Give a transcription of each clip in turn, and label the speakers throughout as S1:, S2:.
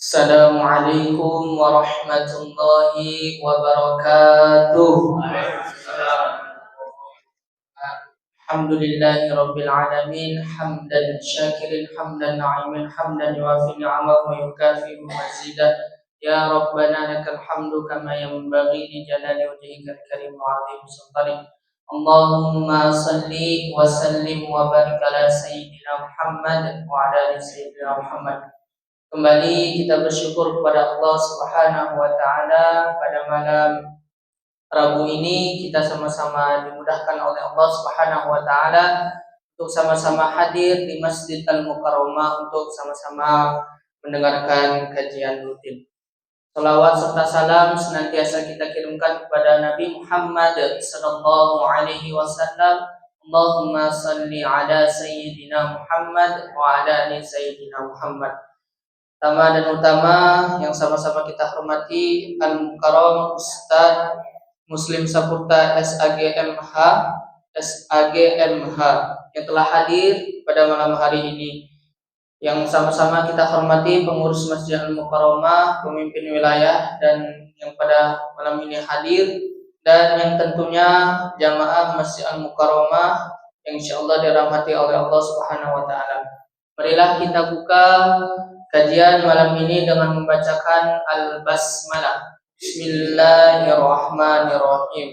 S1: Assalamualaikum warahmatullahi wabarakatuh. Alhamdulillahi rabbil alamin hamdan syakirin hamdan na'imin hamdan yuafi ni'amahu wa yukafi mazidah. Ya Rabbana lakal hamdu kama yanbaghi li jalali wajhikal karim wa 'azimi sultanik. Allahumma salli wa sallim wa barik ala sayyidina Muhammad wa ala ali sayyidina Muhammad. Kembali kita bersyukur kepada Allah Subhanahu wa taala pada malam Rabu ini kita sama-sama dimudahkan oleh Allah Subhanahu wa taala untuk sama-sama hadir di Masjid Al-Mukarramah untuk sama-sama mendengarkan kajian rutin. Salawat serta salam senantiasa kita kirimkan kepada Nabi Muhammad sallallahu alaihi wasallam. Allahumma salli ala sayyidina Muhammad wa ala ali sayyidina Muhammad. Pertama dan utama yang sama-sama kita hormati Al-Mukarram Ustaz Muslim Saputra SAGMH yang telah hadir pada malam hari ini. Yang sama-sama kita hormati pengurus Masjid Al-Mukarramah, pemimpin wilayah dan yang pada malam ini hadir, dan yang tentunya jamaah Masjid Al-Mukarramah yang insyaallah dirahmati oleh Allah Subhanahu wa taala. Marilah kita buka kajian malam ini dengan membacakan Al-Basmalah. Bismillahirrahmanirrahim.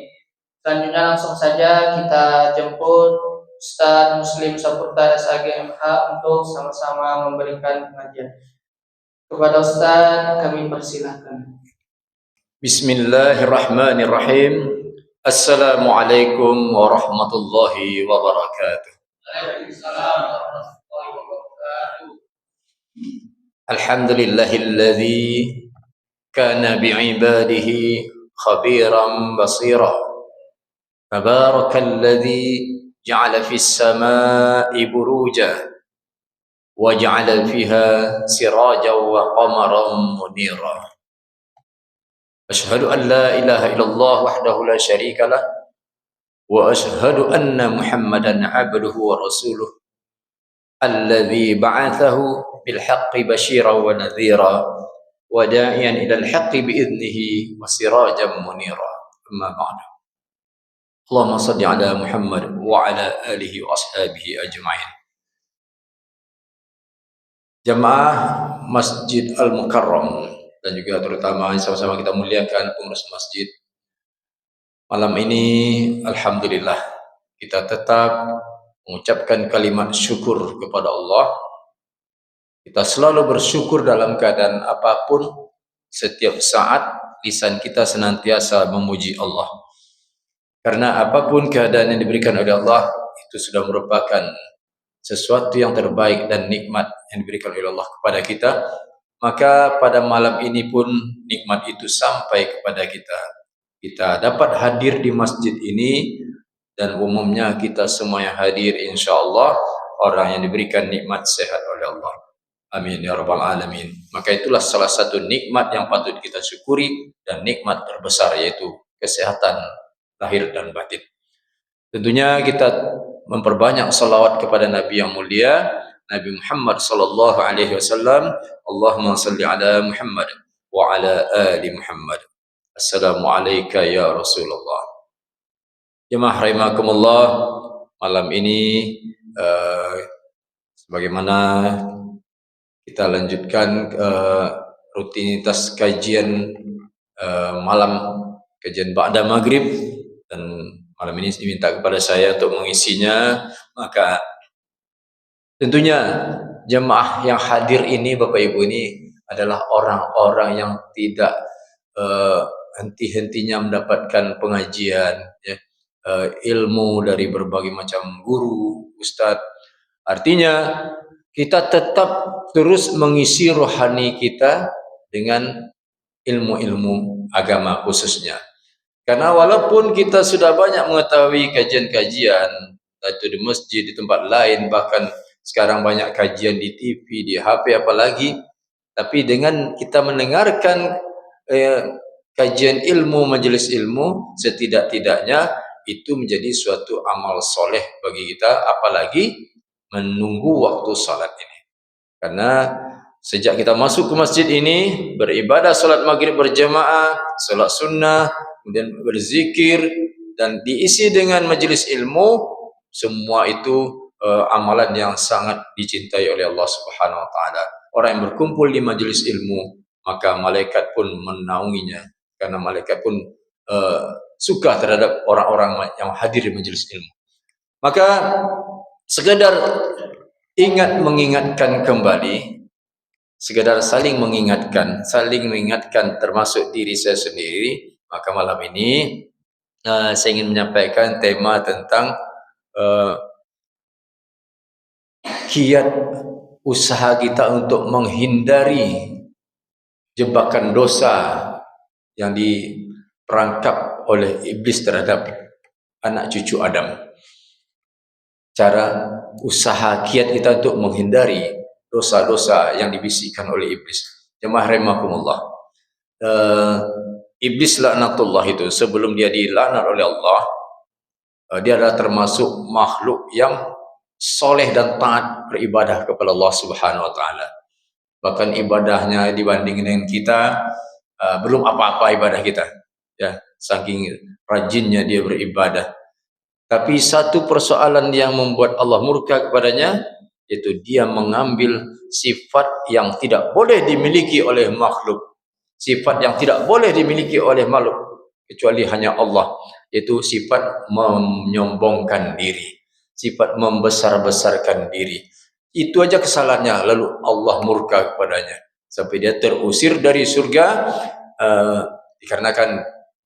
S1: Selanjutnya langsung saja kita jemput Ustaz Muslim Saputra SAGMH untuk sama-sama memberikan pengajian. Kepada Ustaz kami persilahkan.
S2: Bismillahirrahmanirrahim. Assalamualaikum warahmatullahi wabarakatuh. Waalaikumsalam warahmatullahi wabarakatuh. Alhamdulillahilladzi kana bi'ibadihi khabiran basira. Tabarakalladzi ja'ala fis samaa'i buruja wa ja'ala fiha sirajan wa qamaran munira. Asyhadu an la ilaha illallah wahdahu la syarika lah wa asyhadu anna Muhammadan abduhu wa rasuluh alladzi ba'athahu bil haqqi basyiran wa nadhira wa da'iyan ila al haqqi bi idnihi wa sirajan munira. Amma ba'du. Allahumma shalli ala Muhammad wa ala alihi wa ashabihi ajma'in. Jamaah Masjid Al-Mukarram dan juga terutama sama-sama kita muliakan pengurus masjid. Malam ini alhamdulillah kita tetap mengucapkan kalimat syukur kepada Allah. Kita selalu bersyukur dalam keadaan apapun. Setiap saat lisan kita senantiasa memuji Allah. Karena apapun keadaan yang diberikan oleh Allah itu sudah merupakan sesuatu yang terbaik dan nikmat yang diberikan oleh Allah kepada kita. Maka pada malam ini pun nikmat itu sampai kepada kita. Kita dapat hadir di masjid ini dan umumnya kita semua yang hadir insyaallah orang yang diberikan nikmat sehat oleh Allah. Amin ya rabbal alamin. Maka itulah salah satu nikmat yang patut kita syukuri dan nikmat terbesar yaitu kesehatan lahir dan batin. Tentunya kita memperbanyak salawat kepada Nabi yang mulia Nabi Muhammad sallallahu alaihi wasallam. Allahumma salli ala Muhammad wa ala ali Muhammad. Assalamu alayka ya Rasulullah. Jemaah rahimakumullah, malam ini sebagaimana kita lanjutkan rutinitas kajian malam, kajian ba'da maghrib, dan malam ini diminta kepada saya untuk mengisinya. Maka tentunya jemaah yang hadir ini Bapak Ibu ini adalah orang-orang yang tidak henti-hentinya mendapatkan pengajian, ya, ilmu dari berbagai macam guru, ustadz. Artinya kita tetap terus mengisi rohani kita dengan ilmu-ilmu agama khususnya. Karena walaupun kita sudah banyak mengetahui kajian-kajian, itu di masjid, di tempat lain, bahkan sekarang banyak kajian di TV, di HP apalagi, tapi dengan kita mendengarkan kajian ilmu, majelis ilmu, setidak-tidaknya itu menjadi suatu amal soleh bagi kita, apalagi menunggu waktu salat ini. Karena Sejak kita masuk ke masjid ini, beribadah salat maghrib berjamaah, salat sunnah, kemudian berzikir dan diisi dengan majelis ilmu, semua itu amalan yang sangat dicintai oleh Allah Subhanahu wa taala. Orang yang berkumpul di majelis ilmu, maka malaikat pun menaunginya, karena malaikat pun suka terhadap orang-orang yang hadir di majelis ilmu. Maka sekedar mengingatkan kembali, sekedar saling mengingatkan termasuk diri saya sendiri, maka malam ini saya ingin menyampaikan tema tentang kiat usaha kita untuk menghindari jebakan dosa yang diperangkap oleh iblis terhadap anak cucu Adam. Cara usaha kiat kita untuk menghindari dosa-dosa yang dibisikkan oleh iblis. Jemaah rahimakumullah. Iblis laknatullah itu sebelum dia dilaknat oleh Allah, dia adalah termasuk makhluk yang soleh dan taat beribadah kepada Allah Subhanahu wa taala. Bahkan ibadahnya dibanding dengan kita belum apa-apa ibadah kita, ya, saking rajinnya dia beribadah. Tapi satu persoalan yang membuat Allah murka kepadanya, yaitu dia mengambil sifat yang tidak boleh dimiliki oleh makhluk, sifat yang tidak boleh dimiliki oleh makhluk kecuali hanya Allah, yaitu sifat menyombongkan diri, sifat membesar-besarkan diri. Itu aja kesalahannya, lalu Allah murka kepadanya sampai dia terusir dari surga, dikarenakan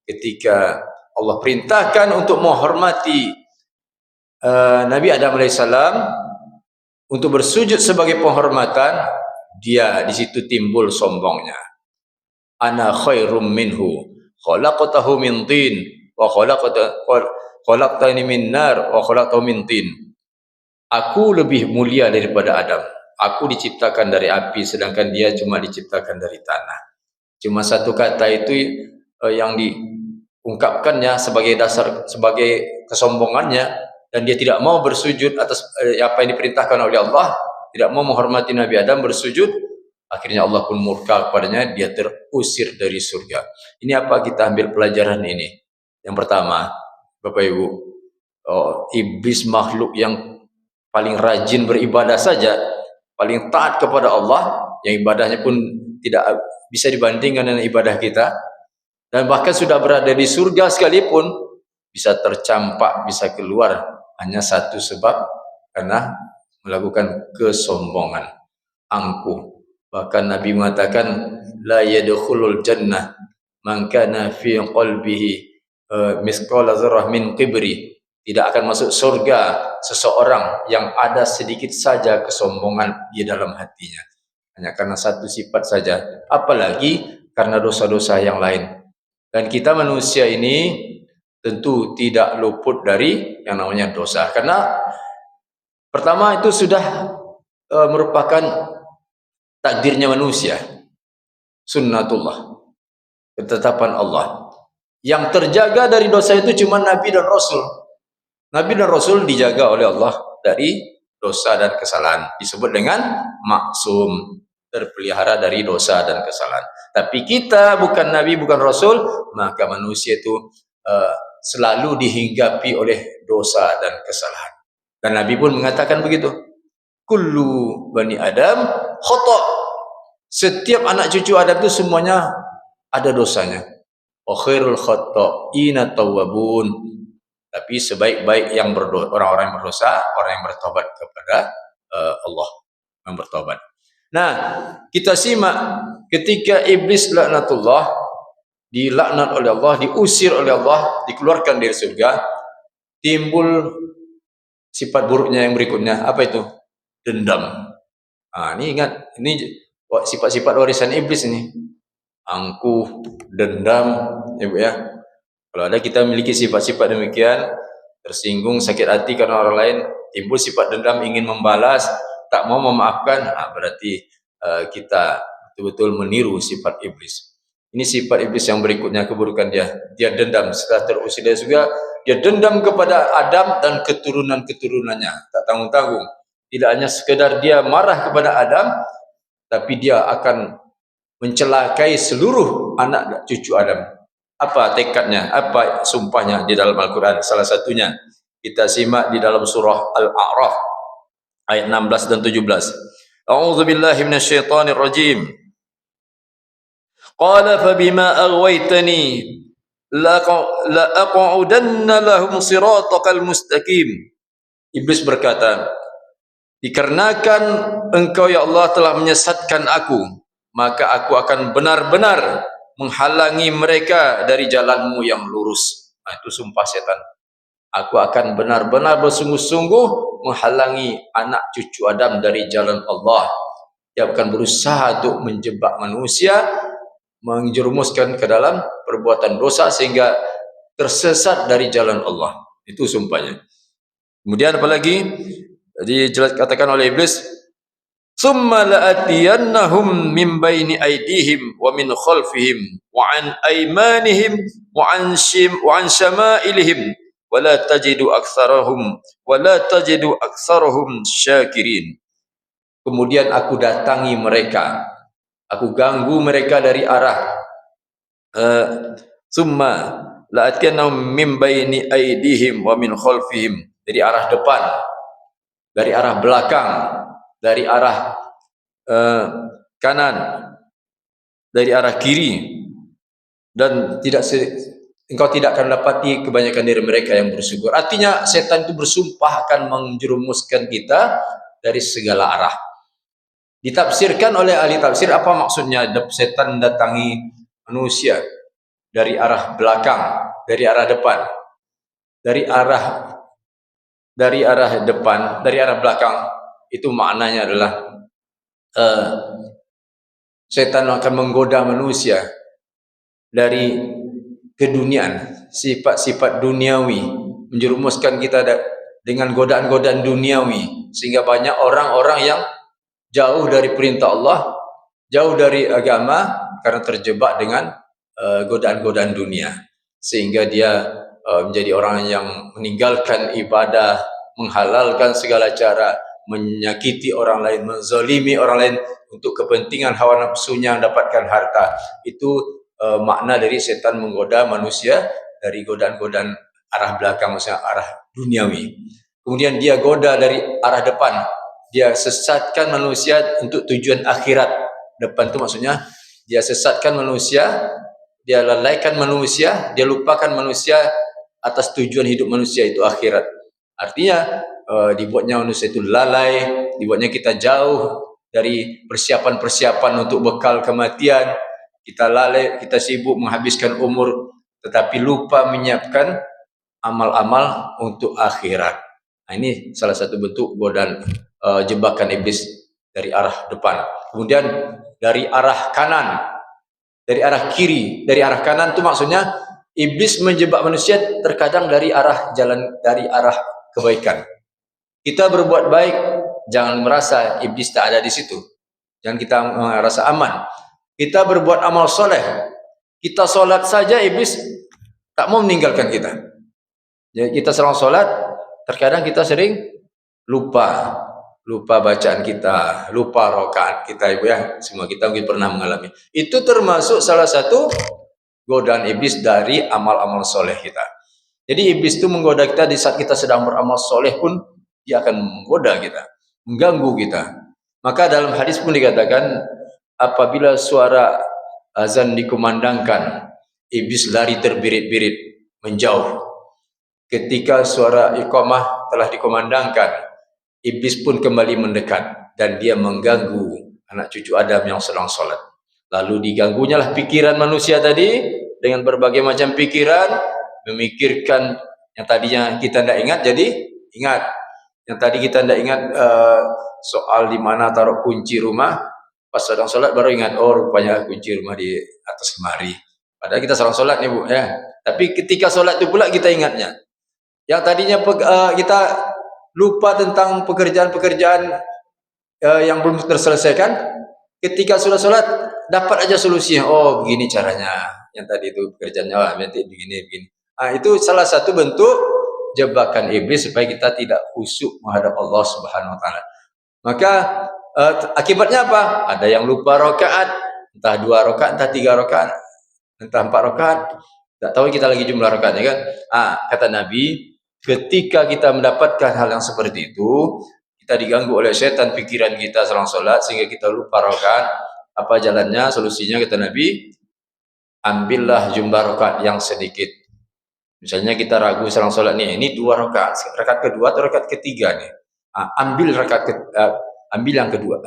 S2: ketika Allah perintahkan untuk menghormati Nabi Adam alaihissalam untuk bersujud sebagai penghormatan, dia di situ timbul sombongnya. Ana khairum minhu, khalaqtahu min tin wa khalaqtani min nar wa khalaqtahu min tin. Aku lebih mulia daripada Adam. Aku diciptakan dari api, sedangkan dia cuma diciptakan dari tanah. Cuma satu kata itu yang diungkapkannya sebagai dasar, sebagai kesombongannya, dan dia tidak mau bersujud atas apa yang diperintahkan oleh Allah, tidak mau menghormati Nabi Adam bersujud. Akhirnya Allah pun murka kepadanya, dia terusir dari surga. Ini apa kita ambil pelajaran ini? Yang pertama, Bapak Ibu, iblis makhluk yang paling rajin beribadah saja, paling taat kepada Allah, yang ibadahnya pun tidak bisa dibandingkan dengan ibadah kita, dan bahkan sudah berada di surga sekalipun bisa tercampak, bisa keluar hanya satu sebab, karena melakukan kesombongan, angkuh. Bahkan Nabi mengatakan, la yadkhulul jannah man kana fi qalbihi misqala dzarrah min kibri. Tidak akan masuk surga seseorang yang ada sedikit saja kesombongan di dalam hatinya, hanya karena satu sifat saja, apalagi karena dosa-dosa yang lain. Dan kita manusia ini tentu tidak luput dari yang namanya dosa, karena pertama itu sudah merupakan takdirnya manusia, sunnatullah, ketetapan Allah. Yang terjaga dari dosa itu cuma Nabi dan Rasul. Nabi dan Rasul dijaga oleh Allah dari dosa dan kesalahan, disebut dengan maksum, terpelihara dari dosa dan kesalahan. Tapi kita bukan Nabi, bukan Rasul, maka manusia itu selalu dihinggapi oleh dosa dan kesalahan. Dan Nabi pun mengatakan begitu, kullu bani Adam khata'. Setiap anak cucu Adam itu semuanya ada dosanya. Wa khairul khata'ina tawwabun. Tapi sebaik-baik yang orang-orang yang berdosa, orang yang bertobat kepada Allah, yang bertobat. Nah, kita simak ketika iblis laknatullah dilaknat oleh Allah, diusir oleh Allah, dikeluarkan dari surga, timbul sifat buruknya yang berikutnya. Apa itu? Dendam. Ini ingat, ini sifat-sifat warisan iblis ini. Angkuh, dendam, ya Bu ya. Kalau ada kita memiliki sifat-sifat demikian, tersinggung, sakit hati karena orang lain, timbul sifat dendam, ingin membalas, tak mau memaafkan, berarti kita betul-betul meniru sifat iblis. Ini sifat iblis yang berikutnya, keburukan dia. Dia dendam, setelah terusir dari surga, dia dendam kepada Adam dan keturunan-keturunannya, tak tanggung-tanggung. Tidak hanya sekedar dia marah kepada Adam, tapi dia akan mencelakai seluruh anak cucu Adam. Apa tekadnya? Apa sumpahnya di dalam Al-Quran? Salah satunya kita simak di dalam surah Al-A'raf ayat 16 dan 17. A'udzu billahi minasyaitonir rajim. Qala fa bima aghwaytani la aq'udanna lahum siratakal mustaqim. Iblis berkata, dikarenakan engkau ya Allah telah menyesatkan aku, maka aku akan benar-benar menghalangi mereka dari jalanmu yang lurus. Nah, itu sumpah setan. Aku akan benar-benar bersungguh-sungguh menghalangi anak cucu Adam dari jalan Allah. Dia akan berusaha untuk menjebak manusia, menjerumuskan ke dalam perbuatan dosa sehingga tersesat dari jalan Allah. Itu sumpahnya. Kemudian apalagi dikatakan oleh iblis, summa la'atiyannahum min baini aydihim wa min khalfihim wa an aymanihim wa an syama'ilihim wa la tajidu aktsarahum syakirin. Kemudian aku datangi mereka, aku ganggu mereka dari arah summa la'atiyannahum min baini aydihim wa min khalfihim, dari arah depan, dari arah belakang, dari arah kanan, dari arah kiri, dan engkau tidak akan dapati kebanyakan dari mereka yang bersyukur. Artinya setan itu bersumpah akan menjerumuskan kita dari segala arah. Ditafsirkan oleh ahli tafsir, apa maksudnya setan datangi manusia dari arah belakang, dari arah depan, dari arah depan, dari arah belakang. Itu maknanya adalah setan akan menggoda manusia dari keduniaan, sifat-sifat duniawi, menjerumuskan kita dengan godaan-godaan duniawi, sehingga banyak orang-orang yang jauh dari perintah Allah, jauh dari agama, karena terjebak dengan godaan-godaan dunia, sehingga dia menjadi orang yang meninggalkan ibadah, menghalalkan segala cara, menyakiti orang lain, menzalimi orang lain untuk kepentingan hawa nafsunya mendapatkan harta. Itu makna dari setan menggoda manusia dari godaan-godaan arah belakang, maksudnya arah duniawi. Kemudian dia goda dari arah depan, dia sesatkan manusia untuk tujuan akhirat. Depan itu maksudnya dia sesatkan manusia, dia lalaikan manusia, dia lupakan manusia atas tujuan hidup manusia itu akhirat. Artinya dibuatnya manusia itu lalai, dibuatnya kita jauh dari persiapan-persiapan untuk bekal kematian. Kita lalai, kita sibuk menghabiskan umur, tetapi lupa menyiapkan amal-amal untuk akhirat. Nah, ini salah satu bentuk godaan jebakan iblis dari arah depan. Kemudian dari arah kanan, dari arah kiri, dari arah kanan itu maksudnya iblis menjebak manusia terkadang dari arah jalan, dari arah kebaikan. Kita berbuat baik, jangan merasa iblis tak ada di situ. Jangan kita merasa aman. Kita berbuat amal soleh, kita solat saja iblis tak mau meninggalkan kita. Jadi kita serang solat, terkadang kita sering lupa bacaan kita, lupa rakaat kita, ibu ya. Semua kita mungkin pernah mengalami. Itu termasuk salah satu godaan iblis dari amal-amal soleh kita. Jadi iblis itu menggoda kita di saat kita sedang beramal soleh pun, dia akan menggoda kita, mengganggu kita. Maka dalam hadis pun dikatakan, apabila suara azan dikumandangkan, iblis lari terbirit-birit menjauh. Ketika suara iqamah telah dikumandangkan, iblis pun kembali mendekat dan dia mengganggu anak cucu Adam yang sedang sholat. Lalu diganggunya lah pikiran manusia tadi dengan berbagai macam pikiran, memikirkan yang tadinya kita tidak ingat jadi ingat. Yang tadi kita tidak ingat soal di mana taruh kunci rumah, pas sedang sholat baru ingat, oh rupanya kunci rumah di atas lemari. Padahal kita sedang sholat nih bu, ya. Tapi ketika sholat itu pula kita ingatnya. Yang tadinya kita lupa tentang pekerjaan-pekerjaan yang belum terselesaikan, ketika sudah sholat dapat aja solusinya. Oh begini caranya, yang tadi itu pekerjaannya nanti begini. Itu salah satu bentuk jebakan iblis supaya kita tidak khusyuk menghadap Allah Subhanahu Wa Taala. Maka Akibatnya apa? Ada yang lupa rakaat, entah 2 rakaat, entah 3 rakaat, entah 4 rakaat. Tak tahu kita lagi jumlah rakaatnya kan? Kata Nabi, ketika kita mendapatkan hal yang seperti itu, kita diganggu oleh setan pikiran kita selang solat sehingga kita lupa rakaat. Apa jalannya? Solusinya kata Nabi, ambillah jumlah rakaat yang sedikit. Misalnya kita ragu selang solat nih, ini 2 rakaat, rakaat kedua atau rakaat ketiga nih. Ambil ambil yang kedua,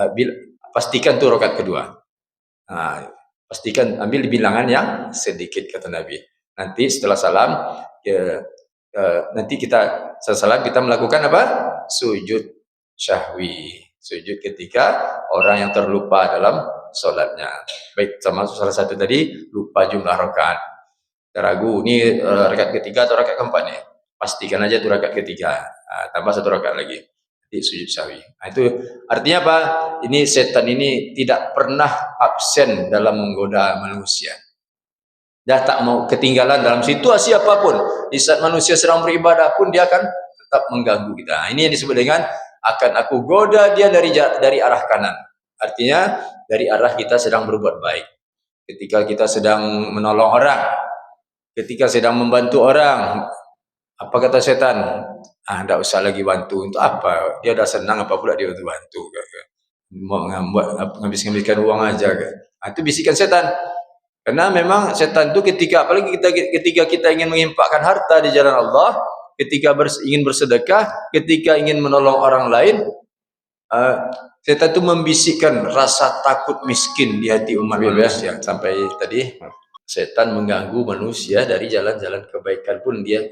S2: pastikan tuh rakaat kedua. Pastikan ambil di bilangan yang sedikit kata Nabi. Nanti setelah salam, nanti kita setelah salam kita melakukan apa? Sujud syahwi. Sujud ketika orang yang terlupa dalam solatnya. Baik, sama salah satu tadi lupa jumlah rakaat. Ragu, ini rakaat ketiga atau rakaat keempat nih? Pastikan aja tuh rakaat ketiga. Tambah 1 rakaat lagi. Nanti sujud syahwi. Itu artinya apa? Ini setan ini tidak pernah absen dalam menggoda manusia. Dia tak mau ketinggalan dalam situasi apapun. Di saat manusia sedang beribadah pun dia akan tetap mengganggu kita. Ini yang disebut dengan akan aku goda dia dari arah kanan. Artinya dari arah kita sedang berbuat baik. Ketika kita sedang menolong orang, ketika sedang membantu orang, apa kata setan? Tidak usah lagi bantu. Untuk apa? Dia dah senang, apa pula dia untuk bantu? Mau ngabis-ngabiskan uang aja. Itu bisikan setan. Karena memang setan itu apalagi ketika kita ingin menginfakkan harta di jalan Allah, ketika ingin bersedekah, ketika ingin menolong orang lain, setan itu membisikkan rasa takut miskin di hati umat manusia. Sampai tadi setan mengganggu manusia dari jalan-jalan kebaikan pun dia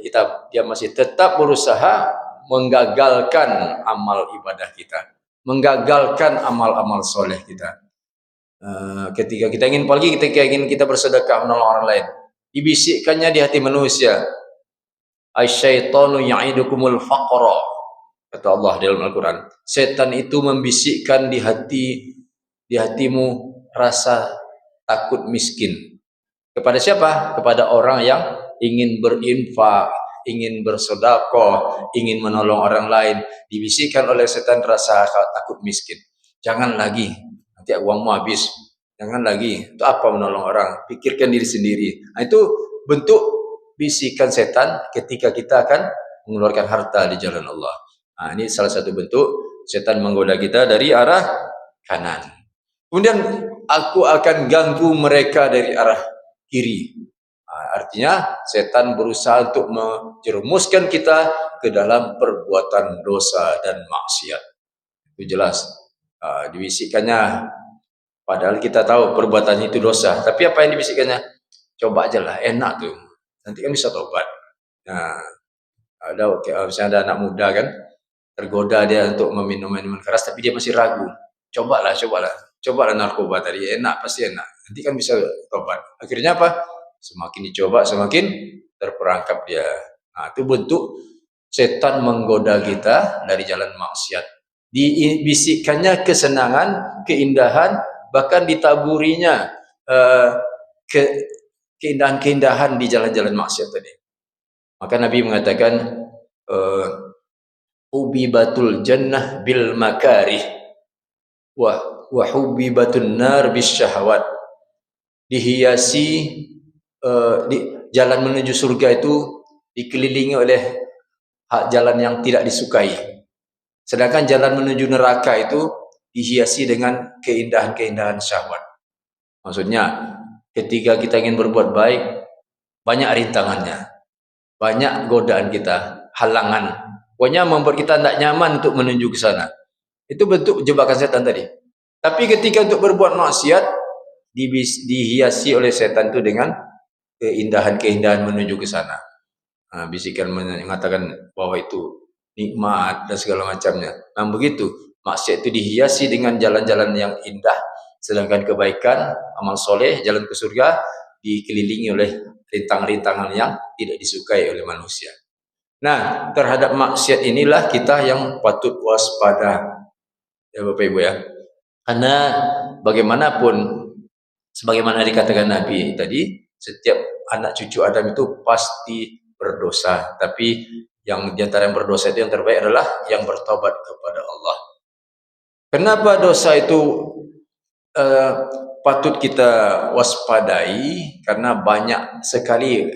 S2: masih tetap berusaha menggagalkan amal ibadah kita, menggagalkan amal-amal soleh kita. Ketika kita ingin kita bersedekah menolong orang lain, dibisikkannya di hati manusia, asyaitonu ya'idukumul faqra, kata Allah dalam Al-Quran. Setan itu membisikkan di hatimu rasa takut miskin. Kepada siapa? Kepada orang yang ingin berinfak, ingin bersedekah, ingin menolong orang lain. Dibisikkan oleh setan rasa takut miskin. Jangan lagi, nanti uangmu habis. Jangan lagi, itu apa menolong orang? Pikirkan diri sendiri. Itu bentuk bisikan setan ketika kita akan mengeluarkan harta di jalan Allah. Ini salah satu bentuk setan menggoda kita dari arah kanan. Kemudian aku akan ganggu mereka dari arah kiri. Artinya setan berusaha untuk menjerumuskan kita ke dalam perbuatan dosa dan maksiat. Itu jelas. Dibisikkannya, padahal kita tahu perbuatannya itu dosa. Tapi apa yang dibisikkannya? Coba aja lah, enak tuh. Nanti kan bisa tobat. Misalnya ada anak muda kan, tergoda dia untuk meminum minuman keras, tapi dia masih ragu. Cobalah narkoba tadi, enak, pasti enak. Nanti kan bisa tobat. Akhirnya apa? Semakin dicoba, semakin terperangkap dia. Itu bentuk setan menggoda kita dari jalan maksiat. Dibisikkannya kesenangan, keindahan, bahkan ditaburinya keindahan-keindahan di jalan-jalan maksiat tadi. Maka Nabi mengatakan, ubibatul jannah bil makarih wa hubibatun nar bis syahwat. Dihiasi jalan menuju surga itu dikelilingi oleh jalan yang tidak disukai. Sedangkan jalan menuju neraka itu dihiasi dengan keindahan-keindahan syahwat. Maksudnya, ketika kita ingin berbuat baik, banyak rintangannya, banyak godaan kita, halangan. Pokoknya membuat kita tidak nyaman untuk menuju ke sana. Itu bentuk jebakan setan tadi. Tapi ketika untuk berbuat maksiat, dihiasi oleh setan itu dengan keindahan-keindahan menuju ke sana. Bisikan mengatakan bahwa itu nikmat dan segala macamnya. Begitu, maksiat itu dihiasi dengan jalan-jalan yang indah, sedangkan kebaikan, amal soleh, jalan ke surga dikelilingi oleh rintangan-rintangan yang tidak disukai oleh manusia. Nah, terhadap maksiat inilah kita yang patut waspada, ya Bapak Ibu ya. Karena bagaimanapun, sebagaimana dikatakan Nabi tadi, setiap anak cucu Adam itu pasti berdosa. Tapi yang diantara yang berdosa itu yang terbaik adalah yang bertobat kepada Allah. Kenapa dosa itu patut kita waspadai? Karena banyak sekali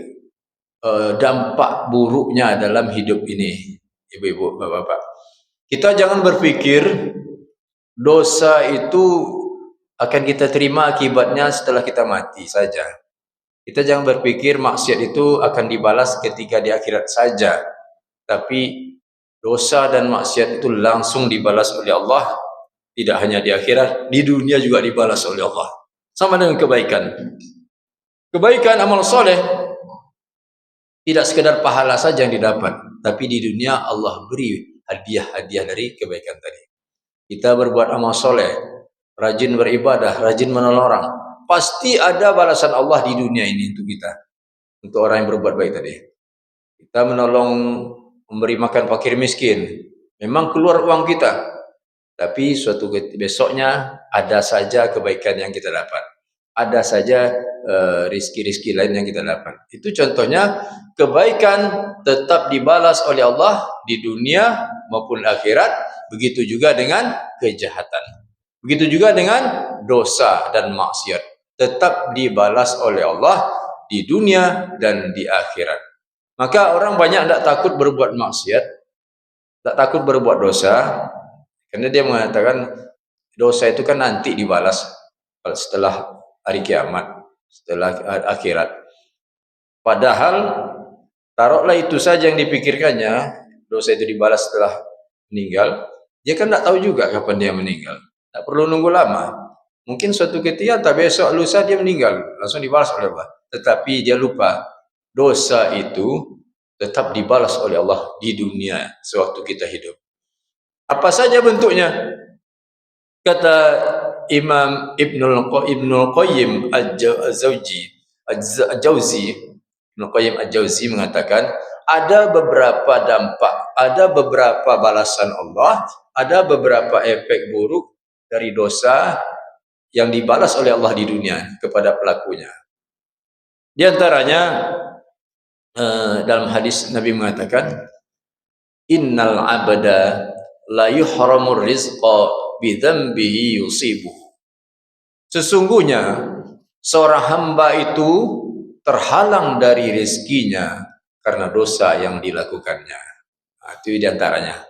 S2: dampak buruknya dalam hidup ini, ibu-ibu, bapak-bapak. Kita jangan berpikir dosa itu akan kita terima akibatnya setelah kita mati saja. Kita jangan berpikir maksiat itu akan dibalas ketika di akhirat saja. Tapi dosa dan maksiat itu langsung dibalas oleh Allah. Tidak hanya di akhirat, di dunia juga dibalas oleh Allah. Sama dengan kebaikan. Kebaikan, amal soleh, tidak sekedar pahala saja yang didapat, tapi di dunia Allah beri hadiah-hadiah dari kebaikan tadi. Kita berbuat amal soleh, rajin beribadah, rajin menolong orang, pasti ada balasan Allah di dunia ini untuk kita, untuk orang yang berbuat baik tadi. Kita menolong, memberi makan fakir miskin, memang keluar uang kita, tapi suatu besoknya ada saja kebaikan yang kita dapat, ada saja rizki-rizki lain yang kita dapat. Itu contohnya, kebaikan tetap dibalas oleh Allah di dunia maupun akhirat. Begitu juga dengan kejahatan, begitu juga dengan dosa dan maksiat, tetap dibalas oleh Allah di dunia dan di akhirat. Maka orang banyak tidak takut berbuat maksiat, tak takut berbuat dosa, karena dia mengatakan dosa itu kan nanti dibalas setelah hari kiamat, setelah akhirat. Padahal taruhlah itu saja yang dipikirkannya, dosa itu dibalas setelah meninggal, dia kan tak tahu juga kapan dia meninggal. Tak perlu nunggu lama. Mungkin suatu ketika tak besok lusa dia meninggal, langsung dibalas oleh Allah. Tetapi dia lupa, dosa itu tetap dibalas oleh Allah di dunia sewaktu kita hidup. Apa saja bentuknya? Kata Imam Ibnul Qayyim Al-Jauzi mengatakan, ada beberapa dampak, ada beberapa balasan Allah, ada beberapa efek buruk dari dosa yang dibalas oleh Allah di dunia kepada pelakunya. Di antaranya dalam hadis Nabi mengatakan, innal abda la yuhramur rizqa bidzambihi yusibuh. Sesungguhnya seorang hamba itu terhalang dari rezekinya karena dosa yang dilakukannya. Itu diantaranya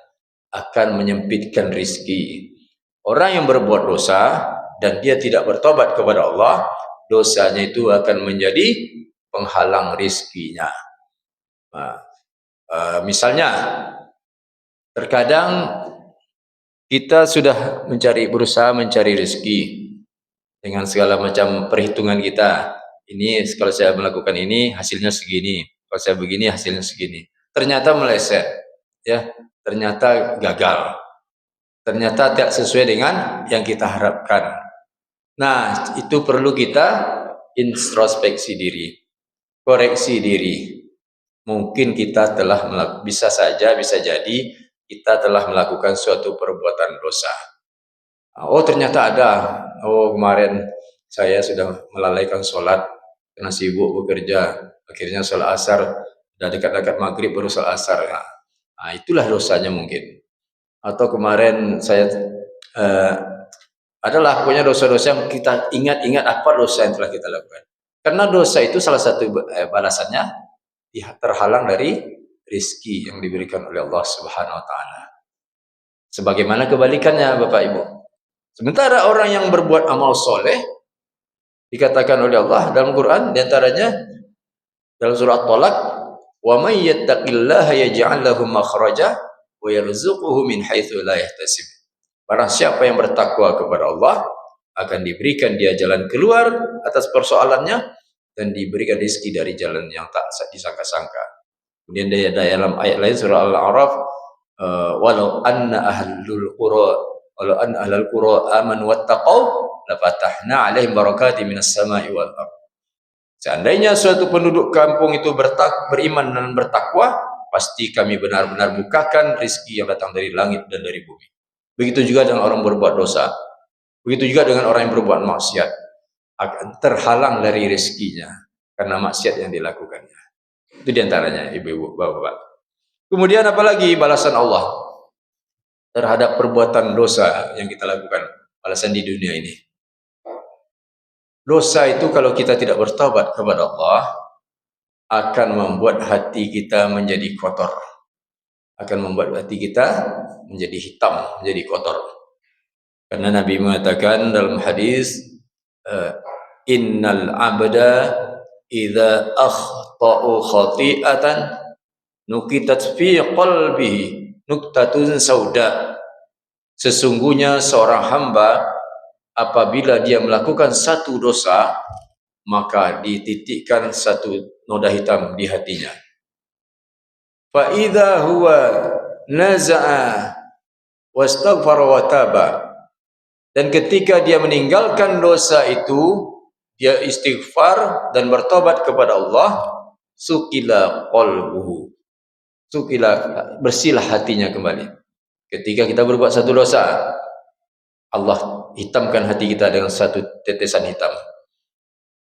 S2: akan menyempitkan rezeki. Orang yang berbuat dosa dan dia tidak bertobat kepada Allah, dosanya itu akan menjadi penghalang rezekinya. Misalnya, terkadang kita sudah berusaha mencari rezeki dengan segala macam perhitungan kita. Ini kalau saya melakukan ini hasilnya segini, kalau saya begini hasilnya segini. Ternyata meleset, ya, ternyata gagal, ternyata tidak sesuai dengan yang kita harapkan. Nah, itu perlu kita introspeksi diri, koreksi diri. Mungkin kita telah bisa jadi kita telah melakukan suatu perbuatan dosa. Oh, ternyata ada. Oh, kemarin saya sudah melalaikan sholat karena sibuk bekerja. Akhirnya sholat asar, sudah dekat-dekat maghrib baru sholat asar. Nah, itulah dosanya mungkin. Atau kemarin saya adalah pokoknya dosa-dosa yang kita ingat-ingat apa dosa yang telah kita lakukan. Karena dosa itu salah satu balasannya terhalang dari rizki yang diberikan oleh Allah Subhanahu wa Ta'ala. Sebagaimana kebalikannya, Bapak Ibu. Sementara orang yang berbuat amal soleh, dikatakan oleh Allah dalam Quran, diantaranya dalam surah At-Talaq, wa may yattaqillaha yaj'al lahu makhraja wa yarzuquhu min haitsu la yahtasib. Barang siapa yang bertakwa kepada Allah, akan diberikan dia jalan keluar atas persoalannya dan diberikan rezeki dari jalan yang tak disangka-sangka. Kemudian dalam ayat lain surah Al-A'raf, walau anna ahlul qura amanu wattaqau lafatahna 'alaihim barakatin minas sama'i wal ardh. Seandainya suatu penduduk kampung itu beriman dan bertakwa, pasti kami benar-benar bukakan rezeki yang datang dari langit dan dari bumi. Begitu juga dengan orang berbuat dosa. Begitu juga dengan orang yang berbuat maksiat, akan terhalang dari rezekinya karena maksiat yang dilakukannya. Itu diantaranya, ibu-ibu, bapak-bapak. Kemudian apalagi balasan Allah? terhadap perbuatan dosa yang kita lakukan balasan di dunia ini. Dosa itu kalau kita tidak bertaubat kepada Allah akan membuat hati kita menjadi kotor, akan membuat hati kita menjadi hitam, menjadi kotor. Karena Nabi mengatakan dalam hadis, innal abda idza akhta'u khati'atan nukitat fi qalbihi nuktatun sauda. Sesungguhnya seorang hamba apabila dia melakukan satu dosa, maka dititikkan satu noda hitam di hatinya. Fa idza huwa naza'a wastaghfara wa taba. Dan ketika dia meninggalkan dosa itu, dia istighfar dan bertobat kepada Allah, sukila qalbuhu. Sukila, bersihlah hatinya kembali. Ketika kita berbuat satu dosa, Allah hitamkan hati kita dengan satu tetesan hitam.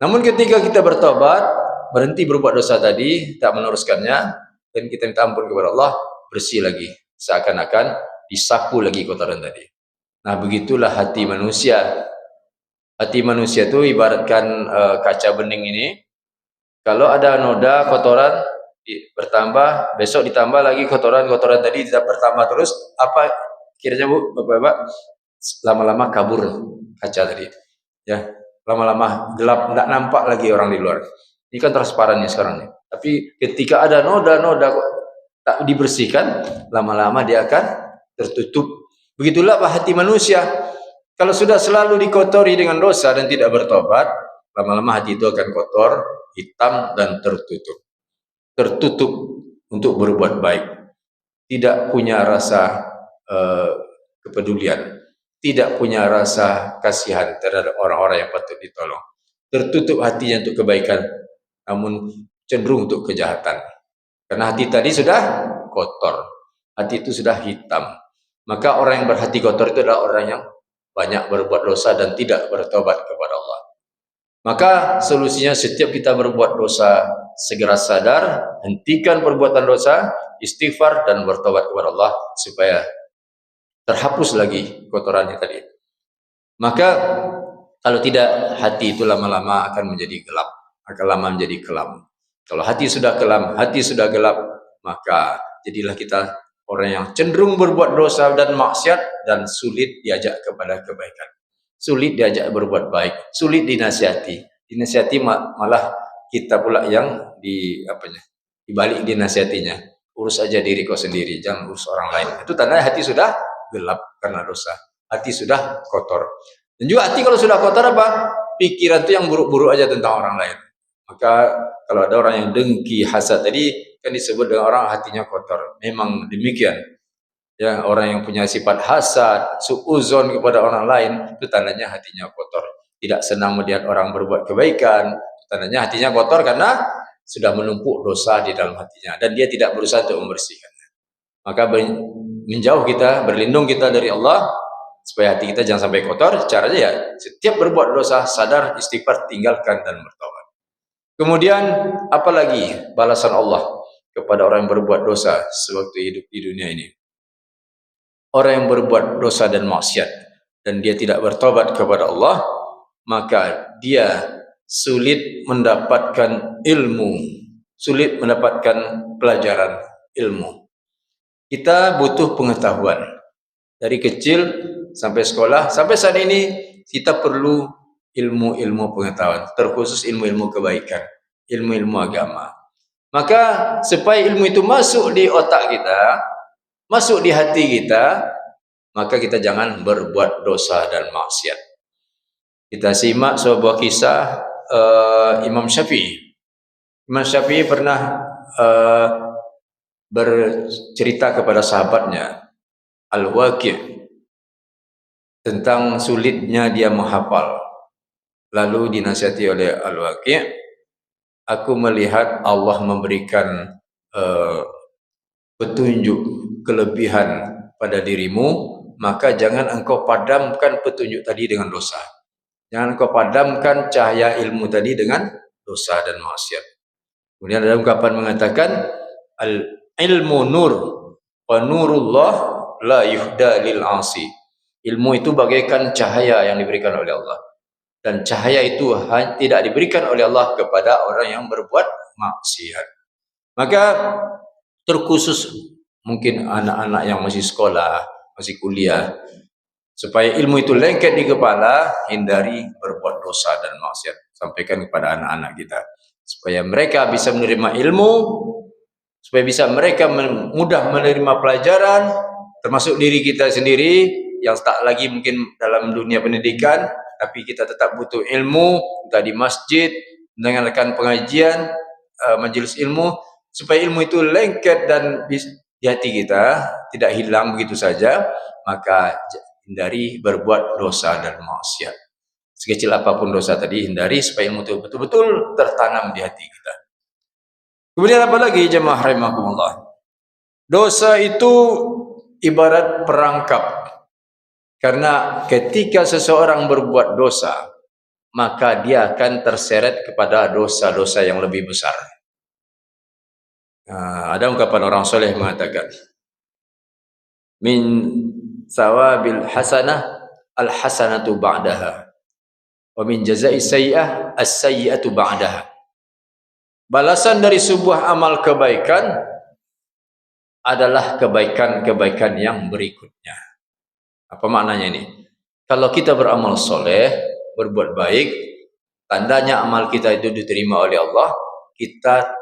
S2: Namun ketika kita bertobat, berhenti berbuat dosa tadi, tak meneruskannya, dan kita minta ampun kepada Allah, bersih lagi. Seakan-akan disapu lagi kotoran tadi. Nah, begitulah hati manusia. Hati manusia itu ibaratkan kaca bening ini. Kalau ada noda kotoran bertambah, besok ditambah lagi kotoran tadi tidak bertambah terus. Apa kiranya Bu, Bapak-bapak? Lama-lama kabur kaca tadi. Ya, lama-lama gelap, tidak nampak lagi orang di luar. Ini kan transparannya sekarang nih. Tapi ketika ada noda-noda tak dibersihkan, lama-lama dia akan tertutup. Begitulah hati manusia. Kalau sudah selalu dikotori dengan dosa dan tidak bertobat, lama-lama hati itu akan kotor, hitam, dan tertutup. Tertutup untuk berbuat baik. Tidak punya rasa kepedulian. Tidak punya rasa kasihan terhadap orang-orang yang patut ditolong. Tertutup hatinya untuk kebaikan, namun cenderung untuk kejahatan. Karena hati tadi sudah kotor. Hati itu sudah hitam. Maka orang yang berhati kotor itu adalah orang yang banyak berbuat dosa dan tidak bertobat kepada Allah. Maka solusinya setiap kita berbuat dosa, segera sadar, hentikan perbuatan dosa, istighfar dan bertobat kepada Allah supaya terhapus lagi kotorannya tadi. Maka kalau tidak, hati itu lama-lama akan menjadi gelap, akan lama menjadi kelam. Kalau hati sudah kelam, hati sudah gelap, maka jadilah kita orang yang cenderung berbuat dosa dan maksiat dan sulit diajak kepada kebaikan. Sulit diajak berbuat baik, sulit dinasihati. Dinasihati malah kita pula yang dibalik dinasihatinya. Urus aja diri kau sendiri, jangan urus orang lain. Itu tandanya hati sudah gelap karena dosa. Hati sudah kotor. Dan juga hati kalau sudah kotor apa? Pikiran itu yang buruk-buruk aja tentang orang lain. Maka kalau ada orang yang dengki, hasad tadi kan disebut dengan orang hatinya kotor. Memang demikian. Ya, orang yang punya sifat hasad, suuzon kepada orang lain, itu tandanya hatinya kotor. Tidak senang melihat orang berbuat kebaikan, tandanya hatinya kotor karena sudah menumpuk dosa di dalam hatinya dan dia tidak berusaha untuk membersihkannya. Maka menjauh kita, berlindung kita dari Allah supaya hati kita jangan sampai kotor. Caranya ya setiap berbuat dosa sadar, istighfar, tinggalkan dan bertobat. Kemudian apalagi balasan Allah kepada orang yang berbuat dosa sewaktu hidup di dunia ini? Orang yang berbuat dosa dan maksiat dan dia tidak bertobat kepada Allah, maka dia sulit mendapatkan ilmu, sulit mendapatkan pelajaran ilmu. Kita butuh pengetahuan. Dari kecil sampai sekolah, sampai saat ini kita perlu ilmu-ilmu pengetahuan, terkhusus ilmu-ilmu kebaikan, ilmu-ilmu agama. Maka supaya ilmu itu masuk di otak kita, masuk di hati kita, maka kita jangan berbuat dosa dan maksiat. Kita simak sebuah kisah Imam Syafi'i. Imam Syafi'i pernah bercerita kepada sahabatnya Al-Waqi' tentang sulitnya dia menghafal. Lalu dinasihati oleh Al-Waqi', aku melihat Allah memberikan petunjuk kelebihan pada dirimu, maka jangan engkau padamkan petunjuk tadi dengan dosa. Jangan engkau padamkan cahaya ilmu tadi dengan dosa dan maksiat. Kemudian ada ungkapan mengatakan al-ilmu nur wa nurullah la yuhda lil 'asi. Ilmu itu bagaikan cahaya yang diberikan oleh Allah. Dan cahaya itu tidak diberikan oleh Allah kepada orang yang berbuat maksiat. Maka terkhusus mungkin anak-anak yang masih sekolah, masih kuliah, supaya ilmu itu lengket di kepala, hindari berbuat dosa dan maksiat. Sampaikan kepada anak-anak kita, supaya mereka bisa menerima ilmu, supaya bisa mereka mudah menerima pelajaran, termasuk diri kita sendiri yang tak lagi mungkin dalam dunia pendidikan, tapi kita tetap butuh ilmu, entah di masjid, mendengarkan pengajian, majelis ilmu, supaya ilmu itu lengket dan di hati kita, tidak hilang begitu saja. Maka hindari berbuat dosa dan maksiat. Sekecil apapun dosa tadi, hindari supaya ilmu itu betul-betul tertanam di hati kita. Kemudian apa lagi jemaah rahimakumullah? Dosa itu ibarat perangkap. Karena ketika seseorang berbuat dosa, maka dia akan terseret kepada dosa-dosa yang lebih besar. Ada ungkapan orang soleh mengatakan, min sawabil hasanah al-hasanatu ba'daha, wa min jazai sayyi'ah as-sayyi'atu ba'daha. Balasan dari sebuah amal kebaikan adalah kebaikan-kebaikan yang berikutnya. Apa maknanya ini? Kalau kita beramal soleh, berbuat baik, tandanya amal kita itu diterima oleh Allah, kita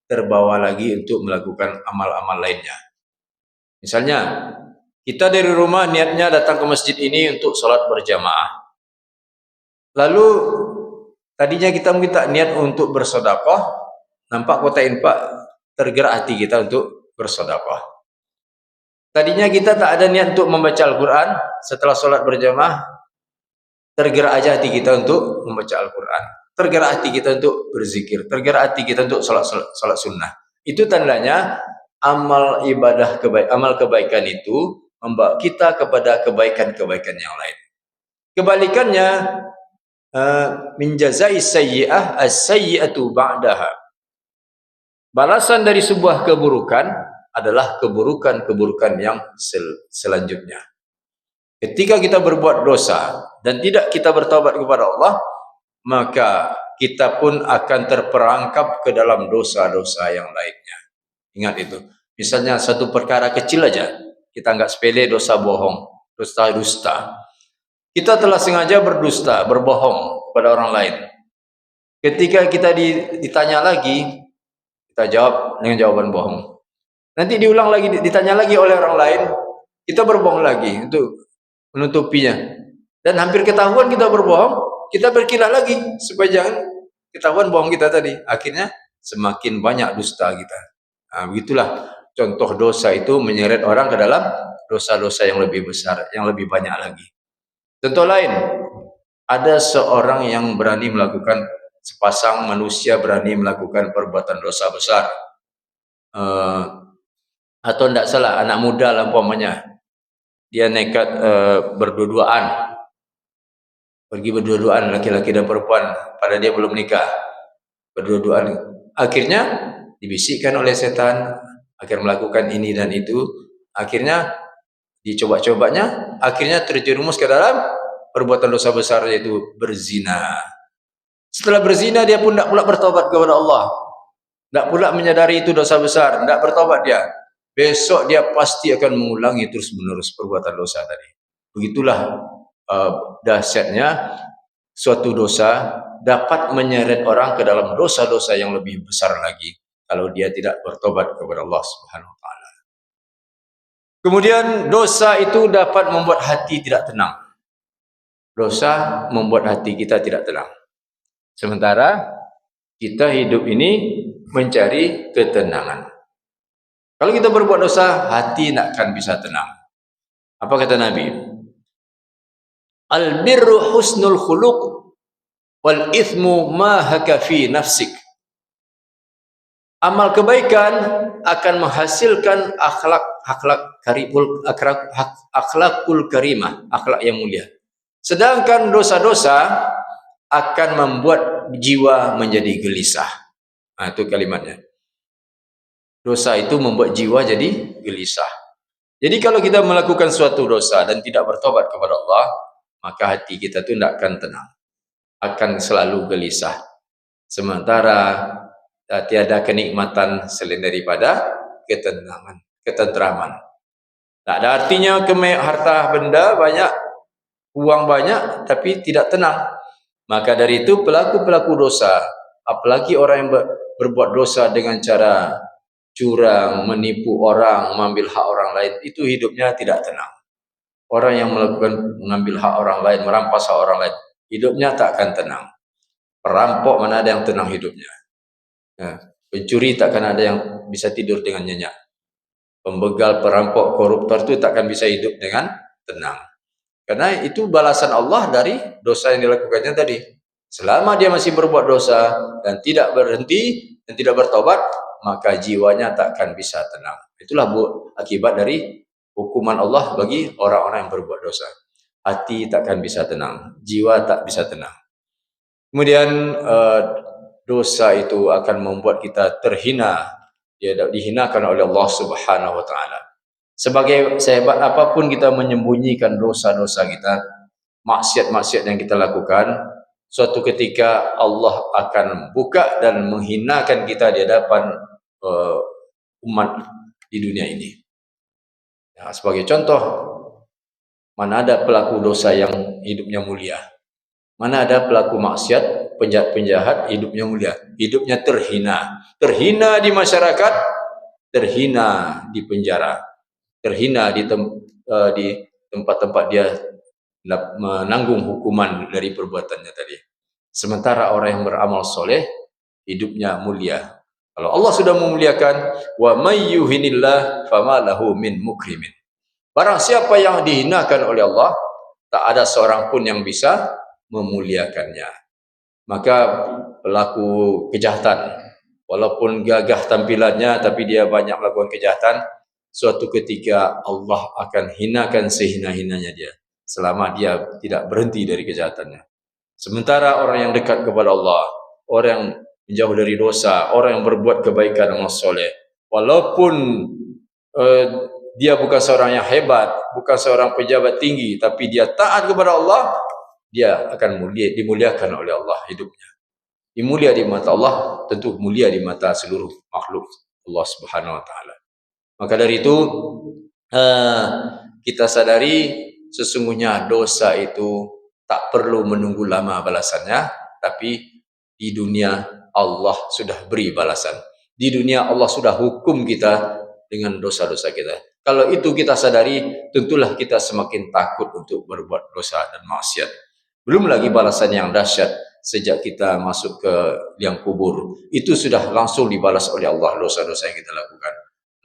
S2: terbawa lagi untuk melakukan amal-amal lainnya. Misalnya, kita dari rumah niatnya datang ke masjid ini untuk sholat berjamaah. Lalu, tadinya kita minta niat untuk bersedekah, nampak kota infak, tergerak hati kita untuk bersedekah. Tadinya kita tak ada niat untuk membaca Al-Quran, setelah sholat berjamaah, tergerak aja hati kita untuk membaca Al-Quran. Tergerak hati kita untuk berzikir, tergerak hati kita untuk sholat sunnah. Itu tandanya amal ibadah amal kebaikan itu membawa kita kepada kebaikan-kebaikan yang lain. Kebalikannya, min jazai sayyi'ah as-sayyi'atu ba'daha. Balasan dari sebuah keburukan adalah keburukan-keburukan yang selanjutnya. Ketika kita berbuat dosa dan tidak kita bertaubat kepada Allah, maka kita pun akan terperangkap ke dalam dosa-dosa yang lainnya. Ingat itu. Misalnya satu perkara kecil aja, kita anggap sepele, dosa bohong, dosa dusta. Kita telah sengaja berdusta, berbohong kepada orang lain. Ketika kita ditanya lagi, kita jawab dengan jawaban bohong. Nanti diulang lagi, ditanya lagi oleh orang lain, kita berbohong lagi untuk menutupinya. Dan hampir ketahuan kita berbohong, kita berkilah lagi supaya jangan ketahuan bohong kita tadi. Akhirnya semakin banyak dusta kita. Begitulah contoh dosa itu menyeret orang ke dalam dosa-dosa yang lebih besar, yang lebih banyak lagi. Contoh lain, ada seorang yang berani melakukan, sepasang manusia berani melakukan perbuatan dosa besar. Atau tidak salah, anak muda lah umpamanya, dia nekat berdua-duaan, pergi berdua-duaan, laki-laki dan perempuan, pada dia belum nikah, berdua-duaan. Akhirnya dibisikkan oleh setan agar melakukan ini dan itu. Akhirnya dicoba-cobanya, akhirnya terjerumus ke dalam perbuatan dosa besar, yaitu berzina. Setelah berzina, dia pun tidak pula bertobat kepada Allah, tidak pula menyadari itu dosa besar, tidak bertobat dia. Besok dia pasti akan mengulangi terus-menerus perbuatan dosa tadi. Begitulah dahsyatnya suatu dosa dapat menyeret orang ke dalam dosa-dosa yang lebih besar lagi kalau dia tidak bertobat kepada Allah Subhanahu wa taala. Kemudian dosa itu dapat membuat hati tidak tenang. Dosa membuat hati kita tidak tenang. Sementara kita hidup ini mencari ketenangan. Kalau kita berbuat dosa, hati tidak akan bisa tenang. Apa kata Nabi? Al-birru husnul khuluq wal ithmu ma haka fi nafsik. Amal kebaikan akan menghasilkan akhlakul karimah, akhlak yang mulia. Sedangkan dosa-dosa akan membuat jiwa menjadi gelisah. Itu kalimatnya. Dosa itu membuat jiwa jadi gelisah. Jadi kalau kita melakukan suatu dosa dan tidak bertobat kepada Allah, maka hati kita itu tidak akan tenang, akan selalu gelisah. Sementara tiada kenikmatan selain daripada ketenangan, ketenteraman. Tak ada artinya harta benda banyak, uang banyak, tapi tidak tenang. Maka dari itu pelaku-pelaku dosa, apalagi orang yang berbuat dosa dengan cara curang, menipu orang, mengambil hak orang lain, itu hidupnya tidak tenang. Orang yang melakukan mengambil hak orang lain, merampas hak orang lain, hidupnya tak akan tenang. Perampok mana ada yang tenang hidupnya? Pencuri takkan ada yang bisa tidur dengan nyenyak. Pembegal, perampok, koruptor itu takkan bisa hidup dengan tenang. Karena itu balasan Allah dari dosa yang dilakukannya tadi. Selama dia masih berbuat dosa dan tidak berhenti dan tidak bertobat, maka jiwanya takkan bisa tenang. Itulah akibat dari hukuman Allah bagi orang-orang yang berbuat dosa. Hati takkan bisa tenang, jiwa tak bisa tenang. Kemudian dosa itu akan membuat kita terhina, dia dihinakan oleh Allah Subhanahu wa taala. Sebagai sehebat apapun kita menyembunyikan dosa-dosa kita, maksiat-maksiat yang kita lakukan, suatu ketika Allah akan buka dan menghinakan kita di hadapan umat di dunia ini. Nah, sebagai contoh, mana ada pelaku dosa yang hidupnya mulia? Mana ada pelaku maksiat, penjahat-penjahat hidupnya mulia? Hidupnya terhina. Terhina di masyarakat, terhina di penjara, terhina di tempat-tempat dia menanggung hukuman dari perbuatannya tadi. Sementara orang yang beramal soleh, hidupnya mulia. Kalau Allah sudah memuliakan, wa may yuhinillah fama lahu min mukrimin. Barang siapa yang dihinakan oleh Allah, tak ada seorang pun yang bisa memuliakannya. Maka pelaku kejahatan, walaupun gagah tampilannya, tapi dia banyak melakukan kejahatan, suatu ketika Allah akan hinakan sehina-hinanya dia, selama dia tidak berhenti dari kejahatannya. Sementara orang yang dekat kepada Allah, orang yang menjauh dari dosa, orang yang berbuat kebaikan amal soleh, walaupun dia bukan seorang yang hebat, bukan seorang pejabat tinggi, tapi dia taat kepada Allah, dia akan dimuliakan oleh Allah hidupnya. Mulia di mata Allah, tentu mulia di mata seluruh makhluk Allah Subhanahu wa taala. Maka dari itu kita sadari sesungguhnya dosa itu tak perlu menunggu lama balasannya, tapi di dunia Allah sudah beri balasan. Di dunia Allah sudah hukum kita dengan dosa-dosa kita. Kalau itu kita sadari, tentulah kita semakin takut untuk berbuat dosa dan maksiat. Belum lagi balasan yang dahsyat sejak kita masuk ke liang kubur. Itu sudah langsung dibalas oleh Allah dosa-dosa yang kita lakukan.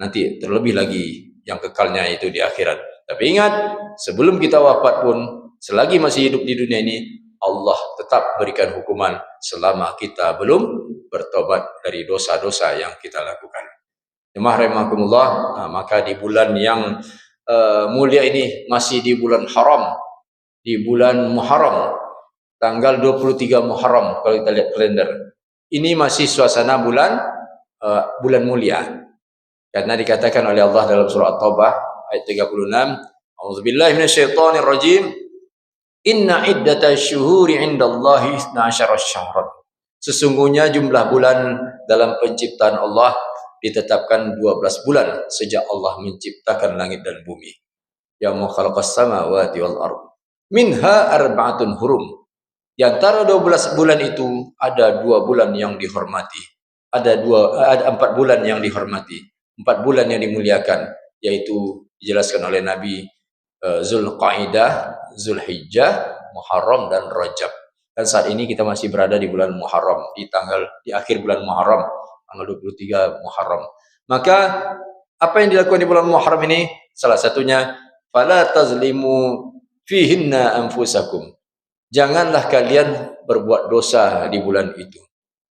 S2: Nanti terlebih lagi yang kekalnya itu di akhirat. Tapi ingat, sebelum kita wafat pun, selagi masih hidup di dunia ini, Allah tetap berikan hukuman selama kita belum bertobat dari dosa-dosa yang kita lakukan. Jemaah rahimakumullah, maka di bulan yang mulia ini, masih di bulan haram, di bulan Muharram, tanggal 23 Muharram kalau kita lihat kalender. Ini masih suasana bulan mulia. Karena dikatakan oleh Allah dalam surah At-Taubah ayat 36, A'udzubillahi minasyaitonir rajim. Inna iddatash syuhuri 'indallahi 12 syahran. Sesungguhnya jumlah bulan dalam penciptaan Allah ditetapkan 12 bulan sejak Allah menciptakan langit dan bumi. Ya khalaqas samawati wal ardh. Minha arba'atun hurum. Di antara 12 bulan itu ada 2 bulan yang dihormati. Ada 4 bulan yang dihormati. 4 bulan yang dimuliakan, yaitu dijelaskan oleh Nabi Zulqaidah, Zulhijjah, Muharram dan Rajab. Dan saat ini kita masih berada di bulan Muharram, di akhir bulan Muharram, tanggal 23 Muharram. Maka apa yang dilakukan di bulan Muharram ini? Salah satunya, fala tazlimu fihinna anfusakum. Janganlah kalian berbuat dosa di bulan itu.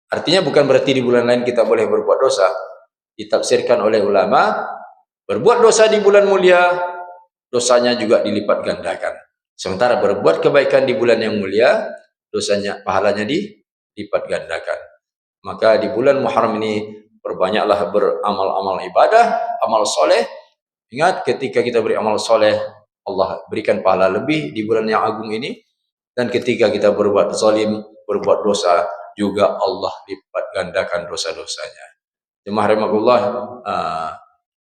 S2: Artinya bukan berarti di bulan lain kita boleh berbuat dosa. Ditafsirkan oleh ulama, berbuat dosa di bulan mulia, dosanya juga dilipat gandakan. Sementara berbuat kebaikan di bulan yang mulia, dosanya, pahalanya dilipat gandakan. Maka di bulan Muharram ini, perbanyaklah beramal-amal ibadah, amal soleh, Ingat ketika kita beramal soleh, Allah berikan pahala lebih di bulan yang agung ini. Dan ketika kita berbuat zalim, berbuat dosa, juga Allah lipat gandakan dosa-dosanya. Jemaah rahimakumullah,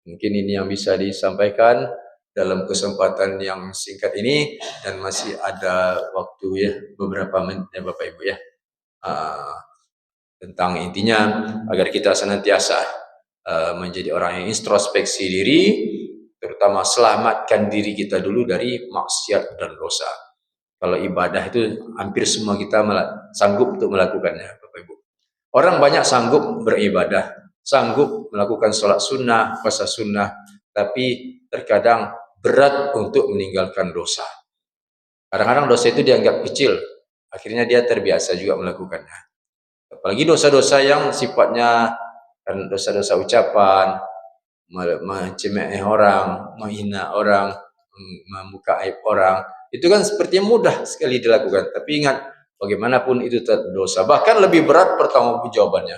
S2: mungkin ini yang bisa disampaikan dalam kesempatan yang singkat ini, dan masih ada waktu ya, beberapa menit ya Bapak Ibu ya. Tentang intinya agar kita senantiasa menjadi orang yang introspeksi diri, terutama selamatkan diri kita dulu dari maksiat dan dosa. Kalau ibadah itu hampir semua kita sanggup untuk melakukannya, Bapak Ibu. Orang banyak sanggup beribadah, sanggup melakukan sholat sunnah, puasa sunnah, tapi terkadang berat untuk meninggalkan dosa. Kadang-kadang dosa itu dianggap kecil, akhirnya dia terbiasa juga melakukannya. Apalagi dosa-dosa yang sifatnya dosa-dosa ucapan, mencemooh orang, menghina orang, membuka aib orang, itu kan sepertinya mudah sekali dilakukan. Tapi ingat, bagaimanapun itu tetap dosa. Bahkan lebih berat pertanggungjawabannya.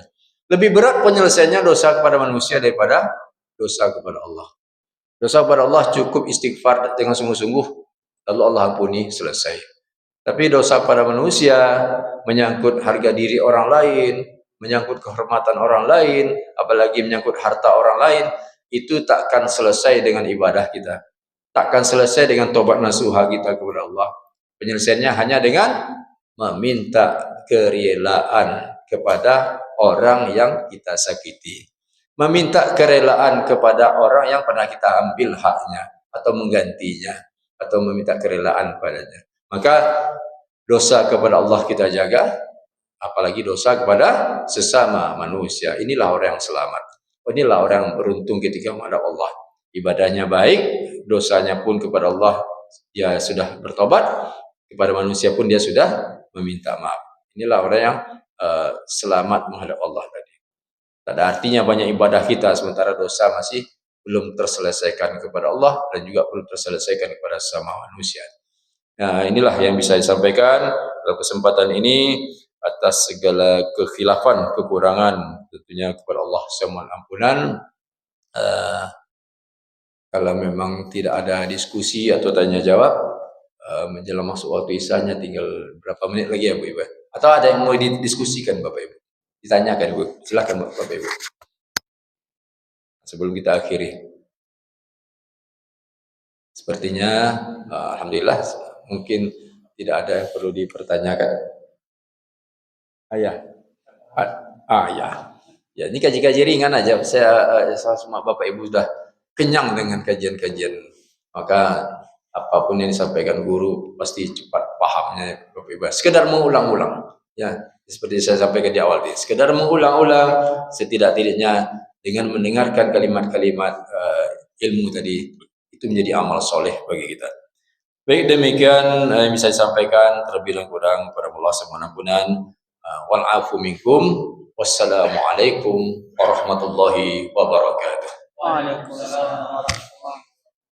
S2: Lebih berat penyelesaiannya dosa kepada manusia daripada dosa kepada Allah. Dosa kepada Allah cukup istighfar dengan sungguh-sungguh, lalu Allah ampuni, selesai. Tapi dosa pada manusia menyangkut harga diri orang lain, menyangkut kehormatan orang lain, apalagi menyangkut harta orang lain, itu takkan selesai dengan ibadah kita. Takkan selesai dengan tobat nasuha kita kepada Allah. Penyelesaiannya hanya dengan meminta kerelaan kepada orang yang kita sakiti. Meminta kerelaan kepada orang yang pernah kita ambil haknya, atau menggantinya, atau meminta kerelaan padanya. Maka dosa kepada Allah kita jaga, apalagi dosa kepada sesama manusia. Inilah orang yang selamat. Inilah orang yang beruntung ketika menghadap Allah. Ibadahnya baik, dosanya pun kepada Allah dia sudah bertobat, kepada manusia pun dia sudah meminta maaf. Inilah orang yang selamat menghadap Allah tadi. Tak ada artinya banyak ibadah kita sementara dosa masih belum terselesaikan kepada Allah dan juga belum terselesaikan kepada sesama manusia. Nah, inilah yang bisa disampaikan dalam kesempatan ini, atas segala kekhilafan, kekurangan, tentunya kepada Allah saya mohon ampunan. Kalau memang tidak ada diskusi atau tanya jawab, menjelang masuk waktu isanya tinggal berapa menit lagi ya Bu Ibu? Atau ada yang mau didiskusikan Bapak Ibu? Ditanyakan Bu, silakan Bapak Ibu. Sebelum kita akhiri. Sepertinya alhamdulillah mungkin tidak ada yang perlu dipertanyakan. Ya. Ya, ini kaji-kaji ringan aja. Saya semua Bapak Ibu sudah kenyang dengan kajian-kajian. Maka apapun yang disampaikan guru pasti cepat pahamnya Bapak Ibu. Sekedar mengulang-ulang. Ya, seperti saya sampaikan di awal ini. Sekedar mengulang-ulang, setidak-tidaknya dengan mendengarkan kalimat-kalimat ilmu tadi, itu menjadi amal soleh bagi kita. Baik, demikian yang bisa disampaikan, terlebih kurang kepada Allah subhanahu wal afu minkum. Wassalamualaikum warahmatullahi wabarakatuh.
S1: Waalaikumsalam.